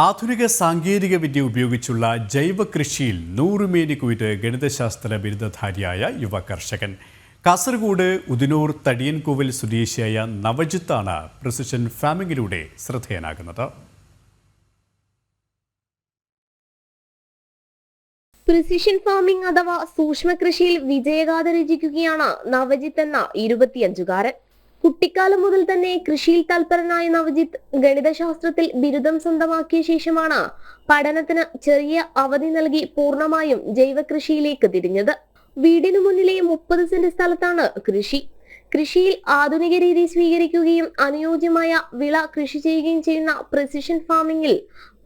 ആധുനിക സാങ്കേതിക വിദ്യ ഉപയോഗിച്ചുള്ള ജൈവ കൃഷിയിൽ 100 മേനി കുയിട്ട് ഗണിതശാസ്ത്ര ബിരുദധാരിയായ യുവ കർഷകൻ. കാസർഗോഡ് ഉദിനൂർ തടിയൻകോവിൽ സ്വദേശിയായ നവജിത്താണ് പ്രിസിഷൻ ഫാമിംഗിലൂടെ ശ്രദ്ധേയനാകുന്നത്. പ്രിസിഷൻ ഫാമിംഗ് അഥവാ സൂക്ഷ്മ കൃഷിയിൽ വിജയഗാഥ രചിക്കുകയാണ് നവജിത്ത് എന്ന 25-കാരൻ. കുട്ടിക്കാലം മുതൽ തന്നെ കൃഷിയിൽ തൽപരനായ നവജിത്ത് ഗണിതശാസ്ത്രത്തിൽ ബിരുദം സ്വന്തമാക്കിയ ശേഷമാണ് പഠനത്തിന് ചെറിയ അവധി നൽകി പൂർണ്ണമായും ജൈവ കൃഷിയിലേക്ക് തിരിഞ്ഞത്. വീടിനു മുന്നിലെ 30 സെന്റ് സ്ഥലത്താണ് കൃഷി. കൃഷിയിൽ ആധുനിക രീതി സ്വീകരിക്കുകയും അനുയോജ്യമായ വിള കൃഷി ചെയ്യുകയും ചെയ്യുന്ന പ്രിസിഷൻ ഫാമിംഗിൽ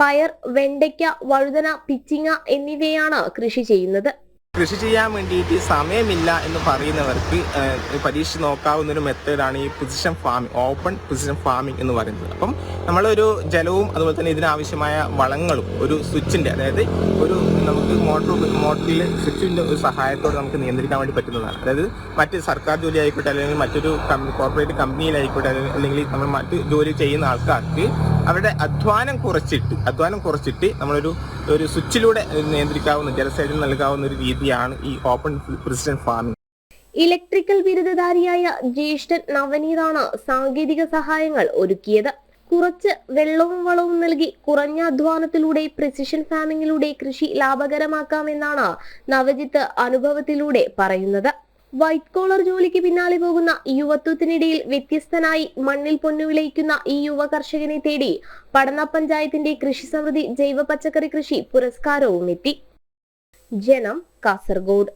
പയർ, വെണ്ടയ്ക്ക, വഴുതന, പിച്ചിങ്ങ എന്നിവയാണ് കൃഷി ചെയ്യുന്നത്. കൃഷി ചെയ്യാൻ വേണ്ടിയിട്ട് സമയമില്ല എന്ന് പറയുന്നവർക്ക് പരീക്ഷിച്ച് നോക്കാവുന്ന ഒരു മെത്തേഡാണ് ഈ precision farming, open precision farming എന്ന് പറയുന്നത്. അപ്പം നമ്മളൊരു ജലവും അതുപോലെ തന്നെ ഇതിനാവശ്യമായ വളങ്ങളും ഒരു സ്വിച്ചിൻ്റെ, അതായത് ഒരു നമുക്ക് മോട്ടറിൽ സ്വിച്ചിൻ്റെ ഒരു സഹായത്തോടെ നമുക്ക് നിയന്ത്രിക്കാൻ വേണ്ടി പറ്റുന്നതാണ്. അതായത് മറ്റ് സർക്കാർ ജോലി ആയിക്കോട്ടെ, അല്ലെങ്കിൽ മറ്റൊരു കോർപ്പറേറ്റ് കമ്പനിയിലായിക്കോട്ടെ, അല്ലെങ്കിൽ നമ്മൾ മറ്റ് ജോലി ചെയ്യുന്ന ആൾക്കാർക്ക് അവരുടെ അധ്വാനം കുറച്ചിട്ട് നമ്മളൊരു സ്വിച്ചിലൂടെ നിയന്ത്രിക്കാവുന്ന, ജലസേചനം നൽകാവുന്ന ഒരു രീതിയാണ് ഈ ഓപ്പൺ പ്രിസിഷൻ ഫാമിംഗ്. ഇലക്ട്രിക്കൽ ബിരുദധാരിയായ ജ്യേഷ്ഠൻ നവനീതാണ് സാങ്കേതിക സഹായങ്ങൾ ഒരുക്കിയത്. കുറച്ച് വെള്ളവും വളവും നൽകി കുറഞ്ഞ അധ്വാനത്തിലൂടെ പ്രിസിഷൻ ഫാമിംഗിലൂടെ കൃഷി ലാഭകരമാക്കാമെന്നാണ് നവജിത്ത് അനുഭവത്തിലൂടെ പറയുന്നത്. വൈറ്റ് കോളർ ജോലിക്ക് പിന്നാലെ പോകുന്ന യുവത്വത്തിനിടയിൽ വ്യത്യസ്തനായി മണ്ണിൽ പൊന്നു വിളയിക്കുന്ന ഈ യുവ കർഷകനെ തേടി പടന്ന പഞ്ചായത്തിന്റെ കൃഷി സമൃദ്ധി ജൈവ പച്ചക്കറി കൃഷി പുരസ്കാരവും എത്തി. ജനം, കാസർഗോഡ്.